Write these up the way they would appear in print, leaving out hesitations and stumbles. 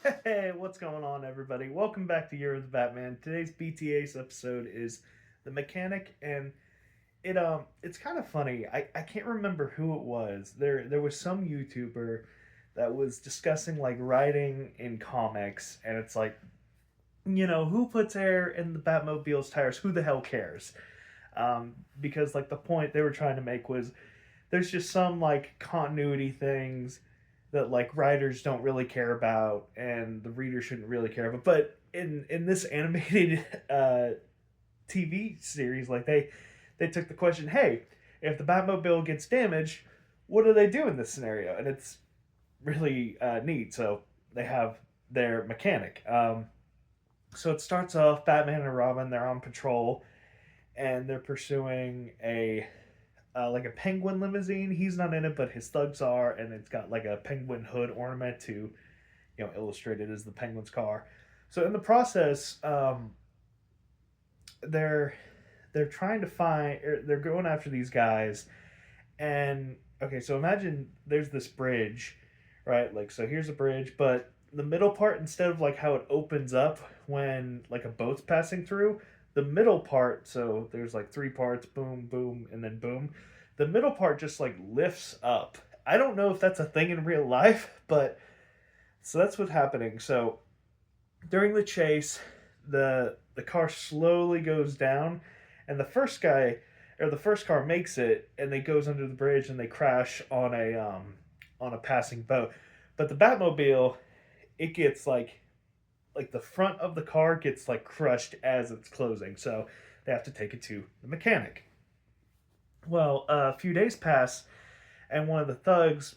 Hey, what's going on, everybody? Welcome back to Year of the Batman. Today's BTA's episode is the mechanic, and it's kind of funny. I can't remember who it was. There was some YouTuber that was discussing like writing in comics, and it's like, who puts air in the Batmobile's tires? Who the hell cares? Because like the point they were trying to make was there's just some like continuity things that like writers don't really care about and the reader shouldn't really care about. But in this animated TV series, like they took the question, hey, if the Batmobile gets damaged, what do they do in this scenario? And it's really neat. So they have their mechanic. So it starts off Batman and Robin. They're on patrol and they're pursuing a like a penguin limousine. He's not in it, but his thugs are, and it's got like a penguin hood ornament to illustrate it as the penguin's car. So in the process, they're they're trying to find. They're going after these guys, and okay, so imagine there's this bridge, right? Like so, here's a bridge, but the middle part, instead of like how it opens up when like a boat's passing through, the middle part, so there's like three parts, boom, boom, and then boom. The middle part just like lifts up. I don't know if that's a thing in real life, but so that's what's happening. So during the chase, the car slowly goes down, and the first guy or the first car makes it, and they goes under the bridge and they crash on a passing boat. But the Batmobile, it gets like the front of the car gets like crushed as it's closing, so they have to take it to the mechanic. Well, a few days pass, and one of the thugs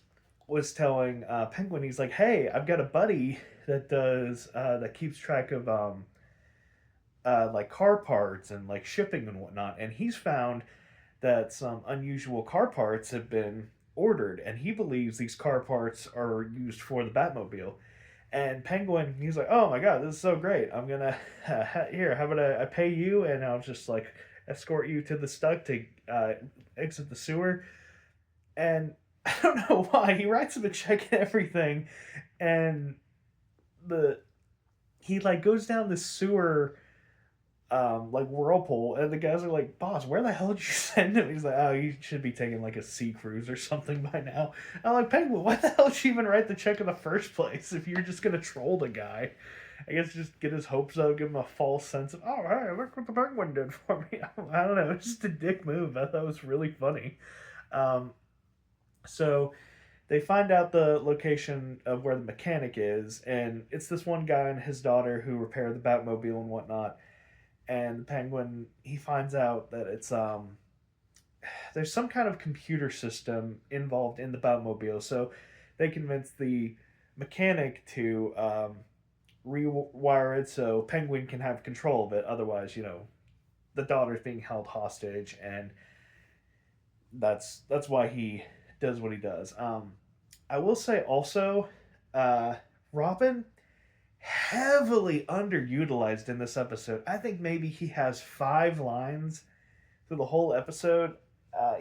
was telling Penguin, he's like, "Hey, I've got a buddy that keeps track of like car parts and like shipping and whatnot, and he's found that some unusual car parts have been ordered, and he believes these car parts are used for the Batmobile." And Penguin, he's like, "Oh my god, this is so great! I'm gonna here. How about I pay you, and I'll just like escort you to the stuck to exit the sewer." And I don't know why he writes him a check and everything, and the he like goes down the sewer like whirlpool, and the guys are like, "Boss, where the hell did you send him?" He's like, "Oh, you should be taking like a sea cruise or something by now." I'm like, "Penguin, why the hell did you even write the check in the first place if you're just gonna troll the guy?" I guess just get his hopes up, give him a false sense of, "Oh, hey, look what the penguin did for me." I don't know, it's just a dick move. I thought it was really funny. Um, so they find out the location of where the mechanic is, and it's this one guy and his daughter who repair the Batmobile and whatnot. And the penguin, he finds out that it's there's some kind of computer system involved in the Batmobile, so they convince the mechanic to rewire it so Penguin can have control of it. Otherwise, the daughter's being held hostage, and that's why he does what he does. I will say also, uh, Robin heavily underutilized in this episode. I think maybe he has 5 lines through the whole episode.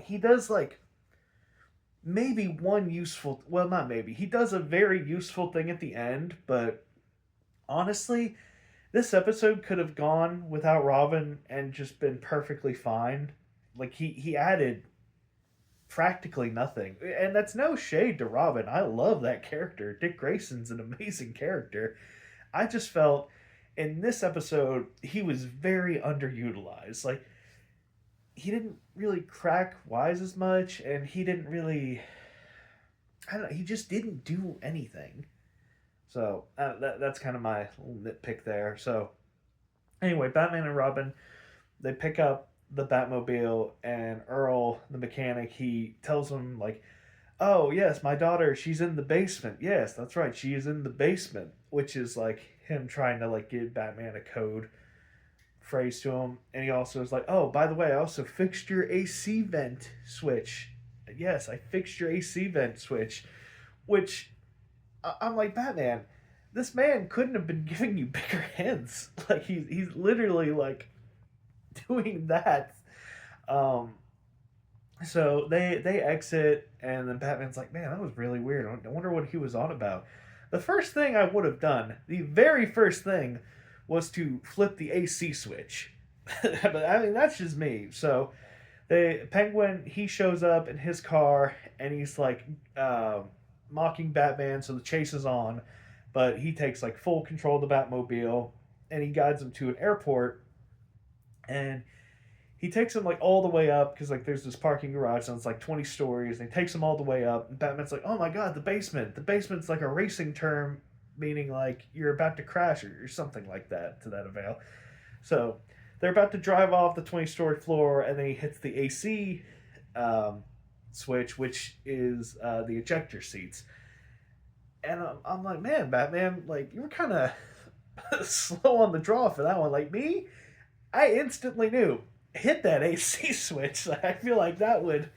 He does like maybe one useful, well, not maybe, he does a very useful thing at the end, but honestly, this episode could have gone without Robin and just been perfectly fine. Like he added practically nothing. And that's no shade to Robin. I love that character. Dick Grayson's an amazing character. I just felt in this episode he was very underutilized. Like he didn't really crack wise as much, and he didn't really. I don't know. He just didn't do anything. So that's kind of my little nitpick there. So anyway, Batman and Robin, they pick up the Batmobile, and Earl, the mechanic, he tells them like, "Oh yes, my daughter, she's in the basement. Yes, that's right, she is in the basement," which is like him trying to like give Batman a code phrase to him. And he also is like, "Oh, by the way, I also fixed your AC vent switch. Yes, I fixed your AC vent switch," which I'm like, Batman, this man couldn't have been giving you bigger hints. Like he's literally like doing that. Um, so they exit, and then Batman's like, "Man, that was really weird. I wonder what he was on about." the first thing I would have done, the very first thing, was to flip the AC switch. But I mean, that's just me. So Penguin, he shows up in his car and he's like mocking Batman. So the chase is on, but he takes like full control of the Batmobile and he guides him to an airport. And he takes him like all the way up because like there's this parking garage and it's like 20 stories. And he takes him all the way up. And Batman's like, "Oh my god, the basement! The basement's like a racing term, meaning like you're about to crash or something like that to that avail." So they're about to drive off the 20-story floor, and then he hits the AC um, switch, which is the ejector seats. And I'm like, man, Batman, like you were kind of slow on the draw for that one. Like me, I instantly knew hit that AC switch. I feel like that would.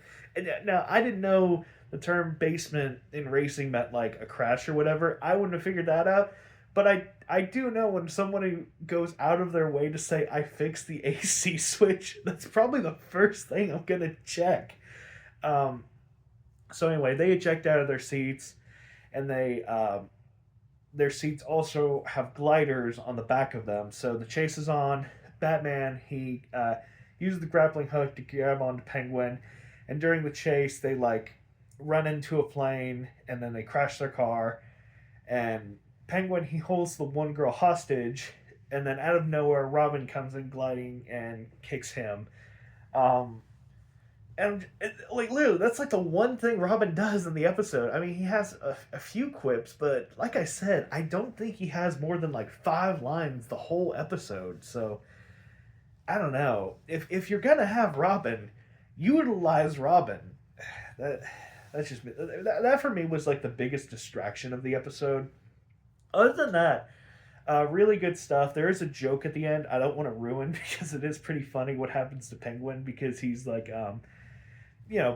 Now I didn't know the term basement in racing meant like a crash or whatever. I wouldn't have figured that out. But I do know when somebody goes out of their way to say I fixed the AC switch, that's probably the first thing I'm gonna check. Um, so anyway, they eject out of their seats, and their seats also have gliders on the back of them. So the chase is on. Batman, he uses the grappling hook to grab onto Penguin, and during the chase, they like run into a plane, and then they crash their car. And Penguin, he holds the one girl hostage, and then out of nowhere, Robin comes in gliding and kicks him. Um, like literally, that's like the one thing Robin does in the episode. I mean, he has a few quips, but like I said, I don't think he has more than like 5 lines the whole episode. So I don't know. If you're gonna have Robin, utilize Robin. That that's just that for me was like the biggest distraction of the episode. Other than that, really good stuff. There is a joke at the end. I don't want to ruin because it is pretty funny what happens to Penguin because he's like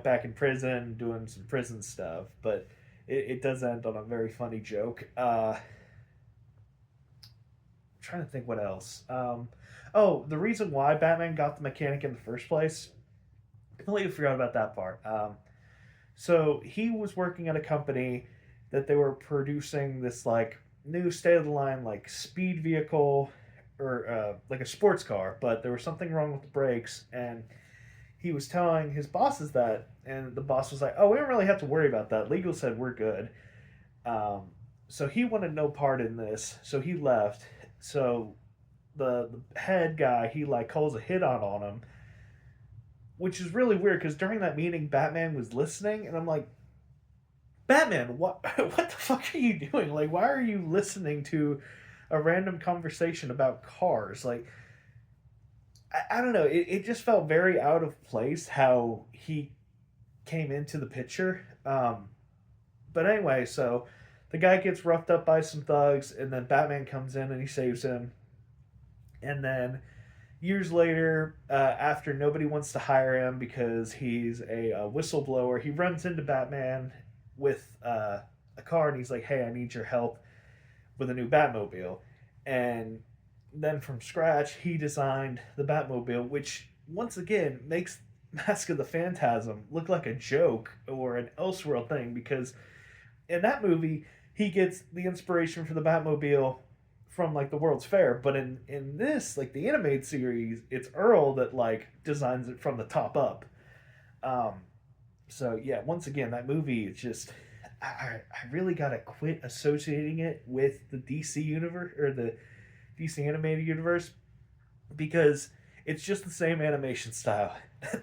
back in prison doing some prison stuff, but it does end on a very funny joke. Trying to think what else. Oh, the reason why Batman got the mechanic in the first place. Completely forgot about that part. So he was working at a company that they were producing this like new state of the line like speed vehicle or like a sports car, but there was something wrong with the brakes, and he was telling his bosses that, and the boss was like, "Oh, we don't really have to worry about that. Legal said we're good." Um, so he wanted no part in this, so he left. So the head guy he like calls a hit out on him, which is really weird because during that meeting, Batman was listening, and I'm like, Batman, what the fuck are you doing? Like, why are you listening to a random conversation about cars? Like, I don't know. It just felt very out of place how he came into the picture. But anyway, so the guy gets roughed up by some thugs, and then Batman comes in and he saves him. And then years later, after nobody wants to hire him because he's a whistleblower, he runs into Batman with a car and he's like, "Hey, I need your help with a new Batmobile." And then from scratch, he designed the Batmobile, which once again makes Mask of the Phantasm look like a joke or an Elseworld thing because in that movie, he gets the inspiration for the Batmobile from like the World's Fair, but in this like the animated series, it's Earl that like designs it from the top up. Um, so yeah, once again, that movie is just I really gotta quit associating it with the DC universe or the DC animated universe because it's just the same animation style.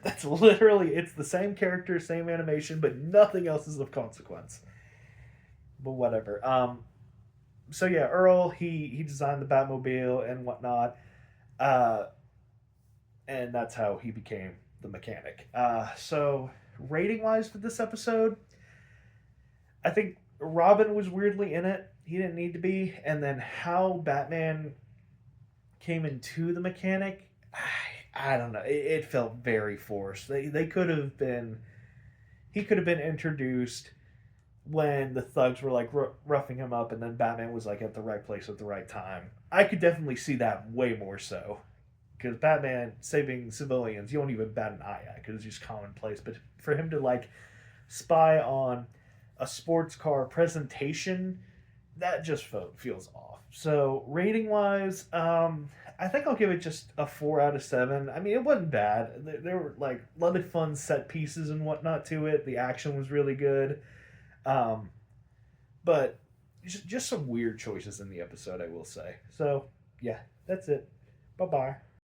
That's literally it's the same character, same animation, but nothing else is of consequence. But whatever. So yeah, Earl he designed the Batmobile and whatnot, uh, and that's how he became the mechanic. So rating wise for this episode, I think Robin was weirdly in it. He didn't need to be, and then how Batman came into the mechanic, I don't know. It felt very forced. They could have been. He could have been introduced when the thugs were like roughing him up, and then Batman was like at the right place at the right time. I could definitely see that way more so because Batman saving civilians, you don't even bat an eye at because it's just commonplace. But for him to like spy on a sports car presentation that just feels off. So rating wise, I think I'll give it just a 4 out of 7. I mean, it wasn't bad. There were like a lot of fun set pieces and whatnot to it. The action was really good, um, but just some weird choices in the episode, I will say. So yeah, that's it. Bye bye.